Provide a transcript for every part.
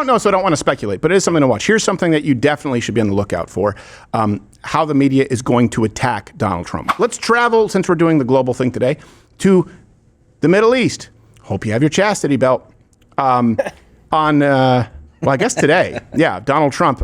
don't know, so I don't want to speculate, but it is something to watch. Here's something that you definitely should be on the lookout for. How the media is going to attack Donald Trump. Let's travel, since we're doing the global thing today, to the Middle East. Hope you have your chastity belt. Well, I guess today, Donald Trump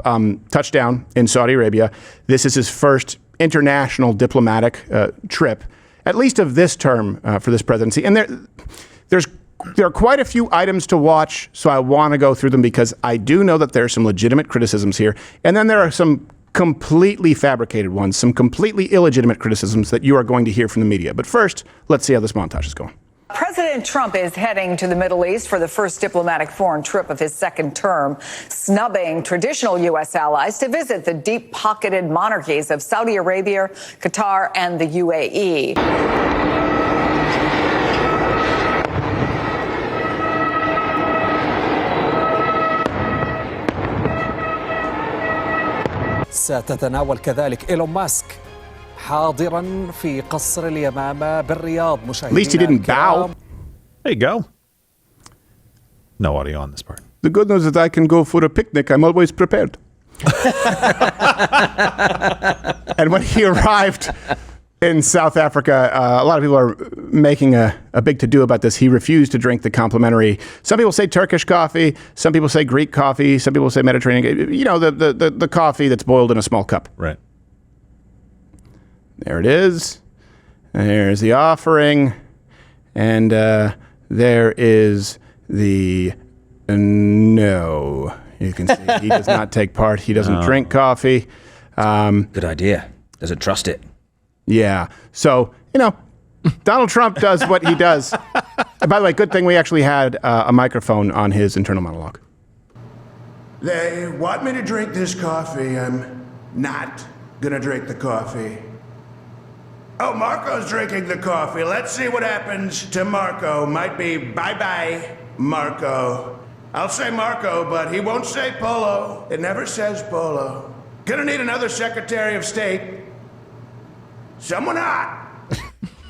touchdown in Saudi Arabia. This is his first international diplomatic trip, at least of this term for this presidency. And there are quite a few items to watch, so I want to go through them because I do know that there are some legitimate criticisms here. And then there are some completely fabricated ones, some completely illegitimate criticisms that you are going to hear from the media. But first, let's see how this montage is going. President Trump is heading to the Middle East for the first diplomatic foreign trip of his second term, snubbing traditional U.S. allies to visit the deep-pocketed monarchies of Saudi Arabia, Qatar, and the UAE. ستتناول كذلك إيلون ماسك حاضرا في قصر اليمامة بالرياض. At least he didn't bow. There you go. No audio on this part. The good news is I can go for a picnic. I'm always prepared. And when he arrived in South Africa, a lot of people are making a big to-do about this. He refused to drink the complimentary, some people say Turkish coffee, some people say Greek coffee, some people say Mediterranean, you know, the coffee that's boiled in a small cup. Right. There it is. There's the offering. And there is the no. You can see he does not take part. He doesn't drink coffee. Good idea. Doesn't trust it. Yeah. So, you know, Donald Trump does what he does. And by the way, good thing we actually had a microphone on his internal monologue. They want me to drink this coffee. I'm not going to drink the coffee. Oh, Marco's drinking the coffee. Let's see what happens to Marco. Might be bye-bye, Marco. I'll say Marco, but he won't say Polo. It never says Polo. Gonna need another Secretary of State. Someone hot.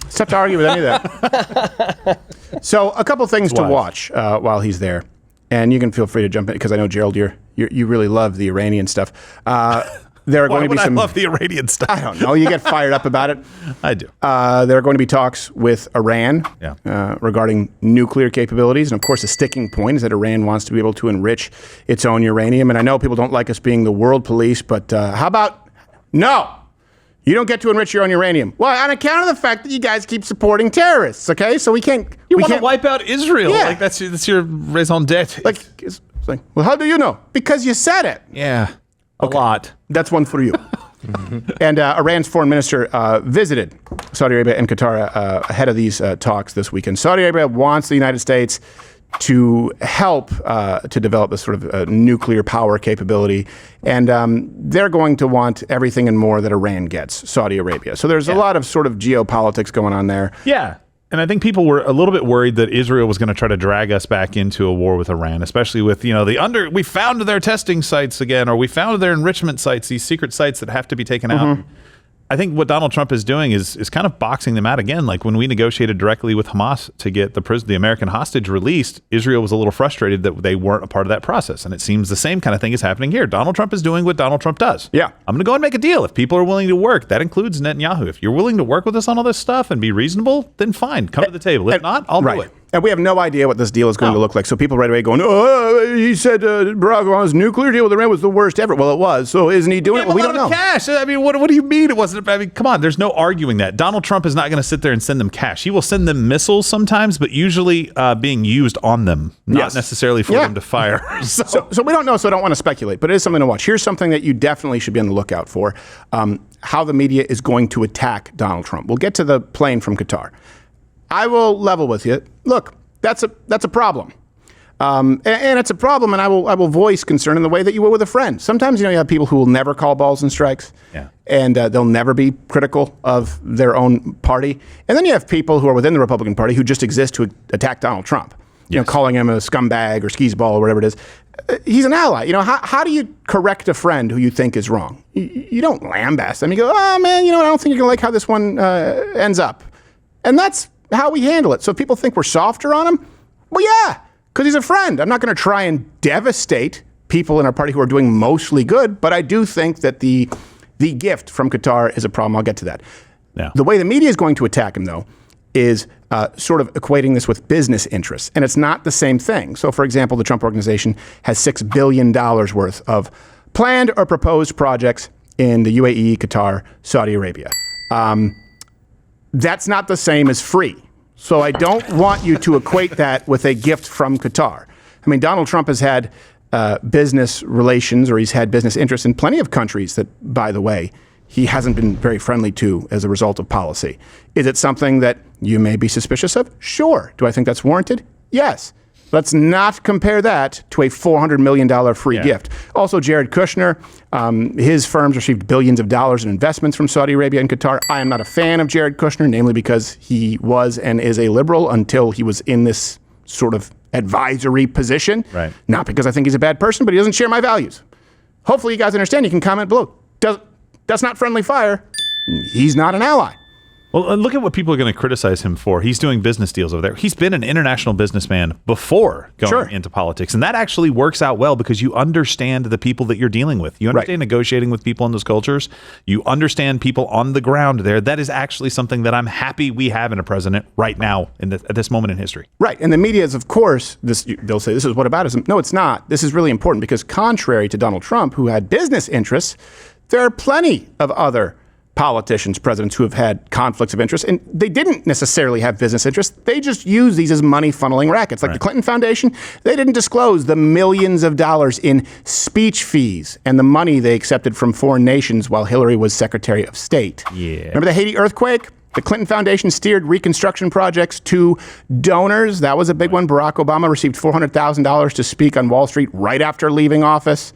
It's tough to argue with any of that. So a couple things to watch while he's there. And you can feel free to jump in, because I know, Gerald, you really love the Iranian stuff. There are going to be some. I love the Iranian stuff. I don't know. You get fired up about it. I do. There are going to be talks with Iran regarding nuclear capabilities. And of course, the sticking point is that Iran wants to be able to enrich its own uranium. And I know people don't like us being the world police, but how about no? You don't get to enrich your own uranium. Well, on account of the fact that you guys keep supporting terrorists, okay? So we can't. You want to wipe out Israel? Yeah. Like that's your raison d'etre. It's like, well, how do you know? Because you said it. Yeah. A lot. That's one for you. And Iran's foreign minister visited Saudi Arabia and Qatar ahead of these talks this weekend. Saudi Arabia wants the United States to help to develop this sort of nuclear power capability. And they're going to want everything and more that Iran gets, Saudi Arabia. So there's a lot of sort of geopolitics going on there. Yeah. And I think people were a little bit worried that Israel was going to try to drag us back into a war with Iran, especially with, you know, we found their testing sites again, or we found their enrichment sites, these secret sites that have to be taken out. I think what Donald Trump is doing is kind of boxing them out again. Like when we negotiated directly with Hamas to get the American hostage released, Israel was a little frustrated that they weren't a part of that process. And it seems the same kind of thing is happening here. Donald Trump is doing what Donald Trump does. Yeah. I'm going to go and make a deal. If people are willing to work, that includes Netanyahu. If you're willing to work with us on all this stuff and be reasonable, then fine, come to the table. If not, I'll do it. And we have no idea what this deal is going to look like. So people right away going, oh, he said Barack Obama's nuclear deal with Iran was the worst ever. Well, it was. So isn't he doing it? Well, we don't know. Cash. I mean, what do you mean it wasn't? I mean, come on. There's no arguing that. Donald Trump is not going to sit there and send them cash. He will send them missiles sometimes, but usually being used on them, not necessarily for them to fire. So we don't know, so I don't want to speculate, but it is something to watch. Here's something that you definitely should be on the lookout for, how the media is going to attack Donald Trump. We'll get to the plane from Qatar. I will level with you. Look, that's a problem. And it's a problem, and I will voice concern in the way that you will with a friend. Sometimes, you have people who will never call balls and strikes, and they'll never be critical of their own party. And then you have people who are within the Republican Party who just exist to attack Donald Trump, calling him a scumbag or skis-ball or whatever it is. He's an ally. How do you correct a friend who you think is wrong? You don't lambast them. You go, oh, man, I don't think you're going to like how this one ends up. And that's how we handle it. So if people think we're softer on him, well, yeah, because he's a friend. I'm not going to try and devastate people in our party who are doing mostly good, but I do think that the gift from Qatar is a problem. I'll get to that. Yeah. The way the media is going to attack him, though, is sort of equating this with business interests. And it's not the same thing. So, for example, the Trump Organization has $6 billion worth of planned or proposed projects in the UAE, Qatar, Saudi Arabia. That's not the same as free. So I don't want you to equate that with a gift from Qatar. I mean, Donald Trump has had business relations, or he's had business interests in plenty of countries that, by the way, he hasn't been very friendly to as a result of policy. Is it something that you may be suspicious of? Sure. Do I think that's warranted? Yes. Let's not compare that to a $400 million free gift. Also, Jared Kushner, his firms received billions of dollars in investments from Saudi Arabia and Qatar. I am not a fan of Jared Kushner, namely because he was and is a liberal until he was in this sort of advisory position. Right. Not because I think he's a bad person, but he doesn't share my values. Hopefully you guys understand. You can comment below. That's not friendly fire. He's not an ally. Well, look at what people are going to criticize him for. He's doing business deals over there. He's been an international businessman before going into politics. And that actually works out well because you understand the people that you're dealing with. You understand negotiating with people in those cultures. You understand people on the ground there. That is actually something that I'm happy we have in a president right now at this moment in history. Right. And the media is, of course, they'll say this is whataboutism. No, it's not. This is really important because contrary to Donald Trump, who had business interests, there are plenty of other politicians, presidents who have had conflicts of interest, and they didn't necessarily have business interests. They just use these as money funneling rackets. Like the Clinton Foundation, they didn't disclose the millions of dollars in speech fees and the money they accepted from foreign nations while Hillary was Secretary of State. Yeah. Remember the Haiti earthquake? The Clinton Foundation steered reconstruction projects to donors. That was a big one. Barack Obama received $400,000 to speak on Wall Street right after leaving office.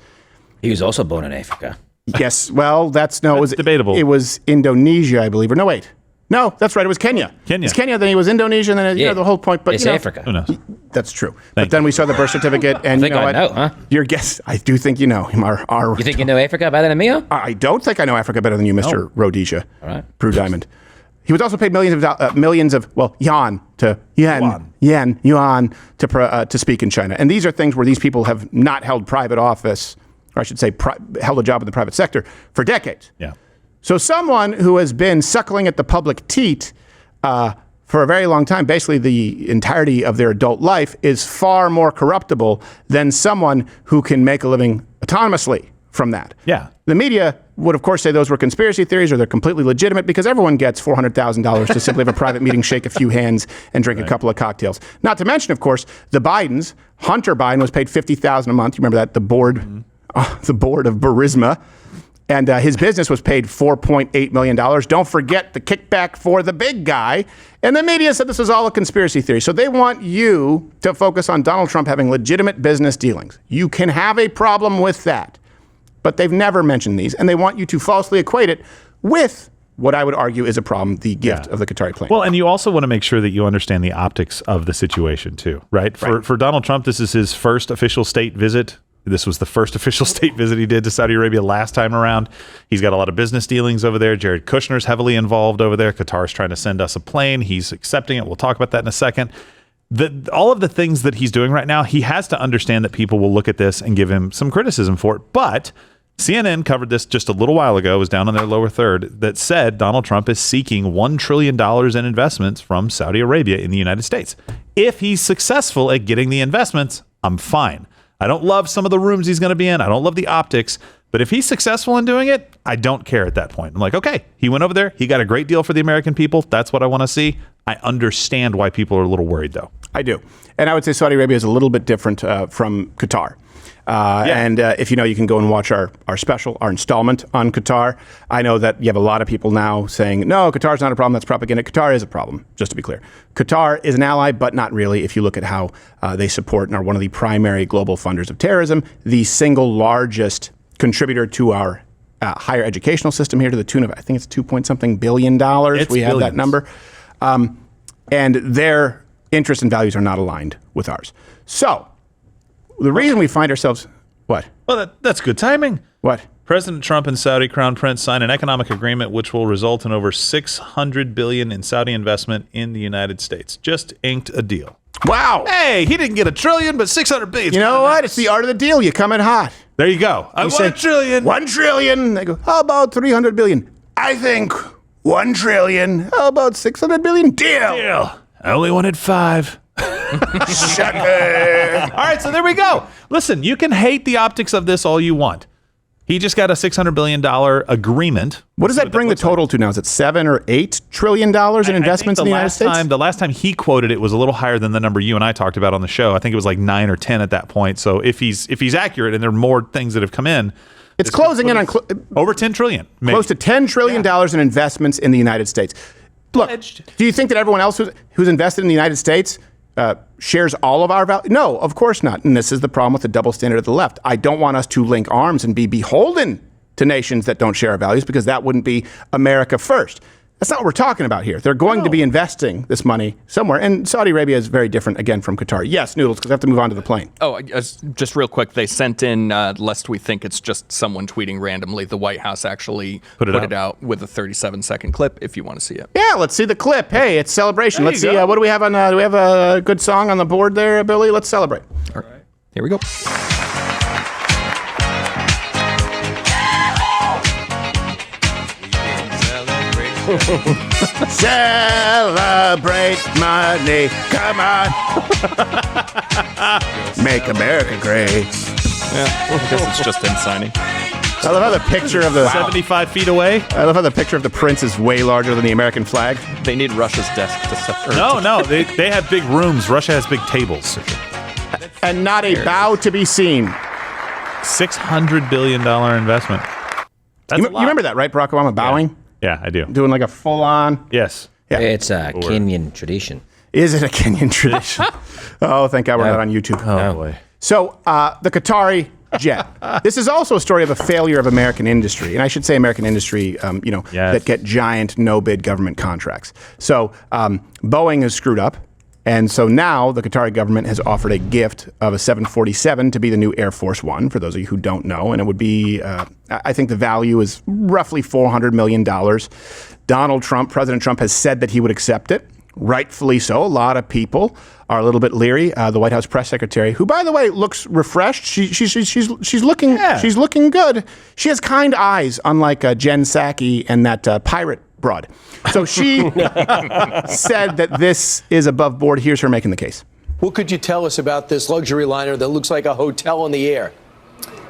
He was also born in Africa. Yes, well, it was debatable. It was Indonesia, I believe. Or no, wait. No, that's right. It was Kenya. It's Kenya, then he was Indonesia, and then the whole point. But it's Africa. Who knows? That's true. But then we saw the birth certificate, and I think I know, huh? Your guess, I do think you know him. You think you know Africa better than me? Huh? I don't think I know Africa better than you, Mr. Rhodesia. All right. Prue Diamond. He was also paid millions of yuan to speak in China. And these are things where these people have not held private office, or I should say held a job in the private sector for decades. Yeah. So someone who has been suckling at the public teat for a very long time, basically the entirety of their adult life, is far more corruptible than someone who can make a living autonomously from that. Yeah. The media would, of course, say those were conspiracy theories or they're completely legitimate because everyone gets $400,000 to simply have a private meeting, shake a few hands, and drink a couple of cocktails. Not to mention, of course, the Bidens. Hunter Biden was paid $50,000 a month. You remember that? The board of Burisma. And his business was paid $4.8 million. Don't forget the kickback for the big guy. And the media said this was all a conspiracy theory. So they want you to focus on Donald Trump having legitimate business dealings. You can have a problem with that. But they've never mentioned these. And they want you to falsely equate it with what I would argue is a problem, the gift of the Qatari plane. Well, and you also want to make sure that you understand the optics of the situation too, right? For Donald Trump, this is his first official state visit. This was the first official state visit he did to Saudi Arabia last time around. He's got a lot of business dealings over there. Jared Kushner's heavily involved over there. Qatar's trying to send us a plane. He's accepting it. We'll talk about that in a second. All of the things that he's doing right now, he has to understand that people will look at this and give him some criticism for it. But CNN covered this just a little while ago. It was down in their lower third that said Donald Trump is seeking $1 trillion in investments from Saudi Arabia in the United States. If he's successful at getting the investments, I'm fine. I don't love some of the rooms he's going to be in. I don't love the optics. But if he's successful in doing it, I don't care at that point. I'm like, okay, he went over there. He got a great deal for the American people. That's what I want to see. I understand why people are a little worried, though. I do. And I would say Saudi Arabia is a little bit different from Qatar. And if you know, you can go and watch our special, our installment on Qatar. I know that you have a lot of people now saying, no, Qatar's not a problem. That's propaganda. Qatar is a problem, just to be clear. Qatar is an ally, but not really if you look at how they support and are one of the primary global funders of terrorism, the single largest contributor to our higher educational system here to the tune of, I think it's $2 billion. We have that number. And their interests and values are not aligned with ours. So the reason we find ourselves, what? Well, that's good timing. What? President Trump and Saudi Crown Prince signed an economic agreement which will result in over $600 billion in Saudi investment in the United States. Just inked a deal. Wow. Hey, he didn't get $1 trillion, but $600 billion. You know what? It's the art of the deal. You come in hot. There you go. I want $1 trillion. $1 trillion. They go, how about 300 billion? I think $1 trillion. How about 600 billion? Deal. I only wanted 5. Sucker. All right, so there we go. Listen, you can hate the optics of this all you want. He just got a $600 billion agreement. What does that bring the total to now? Is it $7 or $8 trillion in investments in the United States? The last time he quoted it was a little higher than the number you and I talked about on the show. I think it was like 9 or 10 at that point. So if he's accurate and there are more things that have come in, it's closing in on over $10 trillion. Maybe. Close to $10 trillion in investments in the United States. Look, do you think that everyone else who's invested in the United States shares all of our value? No, of course not. And this is the problem with the double standard of the left. I don't want us to link arms and be beholden to nations that don't share our values, because that wouldn't be America first. That's not what we're talking about here. They're going to be investing this money somewhere. And Saudi Arabia is very different, again, from Qatar. Yes, Noodles, because I have to move on to the plane. Oh, just real quick, they sent in, lest we think it's just someone tweeting randomly, the White House actually put it out with a 37-second clip if you want to see it. Yeah, let's see the clip. Hey, it's celebration. Let's see. What do we have on? Do we have a good song on the board there, Billy? Let's celebrate. All right. Here we go. Celebrate money. Come on. Make America great. Yeah, I guess it's just him signing. I love how the picture of the 75 feet away. I love how the picture of the prince is way larger than the American flag. They need Russia's desk to set. No, they have big rooms. Russia has big tables. And not a bow to be seen. $600 billion investment. That's You remember that, right? Barack Obama bowing? Yeah, I do. Doing like a full-on. Yes. Yeah. It's a Kenyan tradition. Is it a Kenyan tradition? Oh, thank God we're not on YouTube. Oh, boy. So the Qatari jet. This is also a story of a failure of American industry. And I should say American industry, that get giant no-bid government contracts. So Boeing has screwed up. And so now the Qatari government has offered a gift of a 747 to be the new Air Force One, for those of you who don't know. And it would be, I think the value is roughly $400 million. President Trump has said that he would accept it. Rightfully so. A lot of people are a little bit leery. The White House press secretary, who, by the way, looks refreshed. She's looking good. She has kind eyes, unlike Jen Psaki and that pirate broad. So she said that this is above board. Here's her making the case. What could you tell us about this luxury liner that looks like a hotel in the air?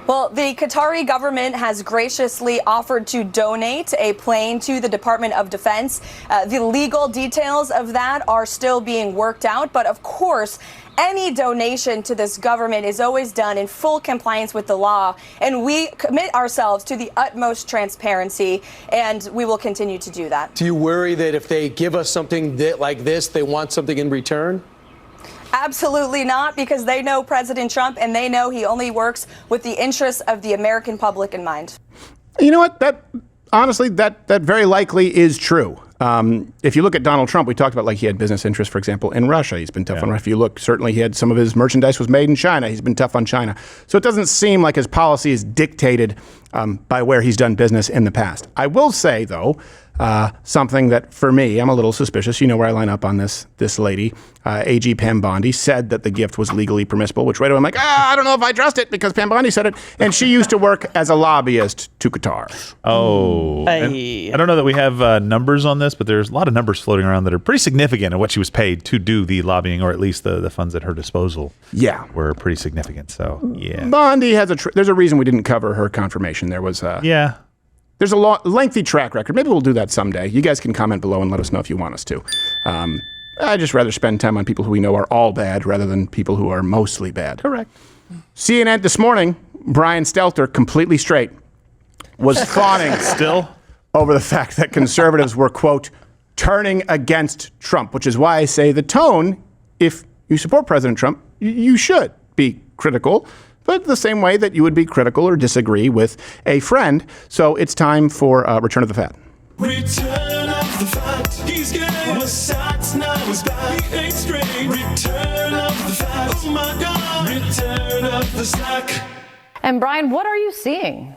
Well, the Qatari government has graciously offered to donate a plane to the Department of Defense. The legal details of that are still being worked out. But of course, any donation to this government is always done in full compliance with the law. And we commit ourselves to the utmost transparency, and we will continue to do that. Do you worry that if they give us something like this, they want something in return? Absolutely not, because they know President Trump and they know he only works with the interests of the American public in mind. You know what? That very likely is true. If you look at Donald Trump, we talked about like he had business interests, for example, in Russia. He's been tough on Russia. If you look, certainly he had some of his merchandise was made in China. He's been tough on China. So it doesn't seem like his policy is dictated by where he's done business in the past. I will say, though, something that for me, I'm a little suspicious. You know where I line up on this lady. AG Pam Bondi said that the gift was legally permissible, which right away I'm like, I don't know if I trust it because Pam Bondi said it. And she used to work as a lobbyist to Qatar. Oh, I don't know that we have numbers on this, but there's a lot of numbers floating around that are pretty significant in what she was paid to do the lobbying, or at least the funds at her disposal were pretty significant. So, yeah. Bondi has there's a reason we didn't cover her confirmation. There was there's a lengthy track record. Maybe we'll do that someday. You guys can comment below and let us know if you want us to. I'd just rather spend time on people who we know are all bad rather than people who are mostly bad. Correct. CNN this morning, Brian Stelter, completely straight, was fawning still over the fact that conservatives were, quote, turning against Trump, which is why I say the tone, if you support President Trump, you should be critical, but the same way that you would be critical or disagree with a friend. So it's time for Return of the Fat. Return of the Fat. He's getting the sacks, now he's back. He ain't straight. Return of the Fat. Oh my God. Return of the sack. And Brian, what are you seeing?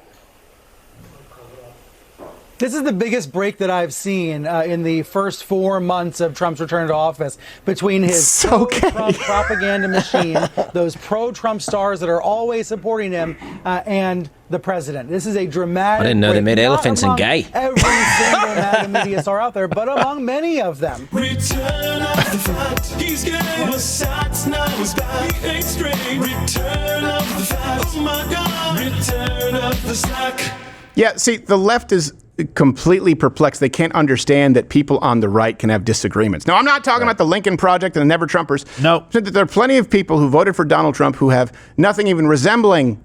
This is the biggest break that I've seen in the first 4 months of Trump's return to office between his pro-Trump propaganda machine, those pro-Trump stars that are always supporting him, and the president. This is a dramatic. I didn't know they made elephants and gay. Every single MAGA media star out there, but among many of them. Return of the fat. He's gay. Was sides, now was back. He ain't straight. Return of the fat. Oh my God. Return of the slack. Yeah, see, the left is completely perplexed. They can't understand that people on the right can have disagreements. Now, I'm not talking about the Lincoln Project and the Never Trumpers. No. There are plenty of people who voted for Donald Trump who have nothing even resembling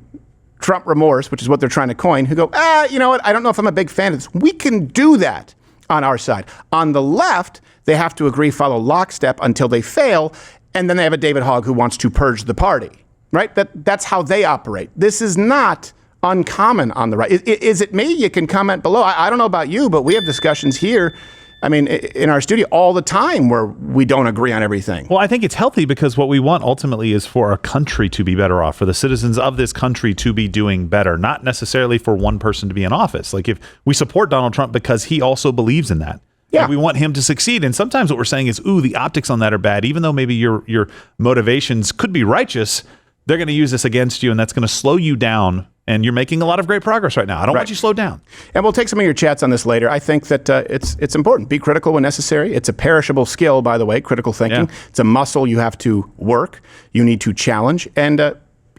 Trump remorse, which is what they're trying to coin, who go, you know what, I don't know if I'm a big fan of this. We can do that on our side. On the left, they have to agree, follow lockstep until they fail, and then they have a David Hogg who wants to purge the party, right? That's how they operate. This is not uncommon on the right. Is it me? You can comment below. I don't know about you, but we have discussions here, I mean, in our studio all the time where we don't agree on everything. Well, I think it's healthy because what we want ultimately is for our country to be better off, for the citizens of this country to be doing better, not necessarily for one person to be in office. Like if we support Donald Trump because he also believes in that. Yeah. And we want him to succeed. And sometimes what we're saying is, the optics on that are bad. Even though maybe your motivations could be righteous, they're going to use this against you, and that's going to slow you down. And you're making a lot of great progress right now. I don't want you slowed down. And we'll take some of your chats on this later. I think that it's important. Be critical when necessary. It's a perishable skill, by the way, critical thinking. Yeah. It's a muscle you have to work. You need to challenge and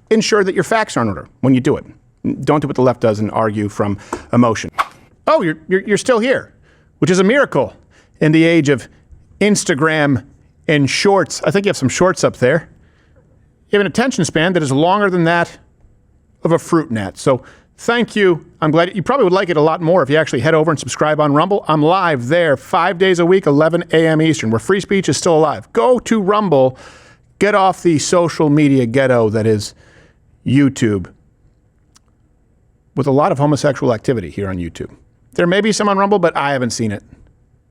ensure that your facts are in order when you do it. Don't do what the left does and argue from emotion. Oh, you're still here, which is a miracle in the age of Instagram and shorts. I think you have some shorts up there. You have an attention span that is longer than that of a fruit gnat. So thank you. I'm glad you probably would like it a lot more if you actually head over and subscribe on Rumble. I'm live there 5 days a week, 11 a.m. Eastern, where free speech is still alive. Go to Rumble. Get off the social media ghetto that is YouTube, with a lot of homosexual activity here on YouTube. There may be some on Rumble, but I haven't seen it.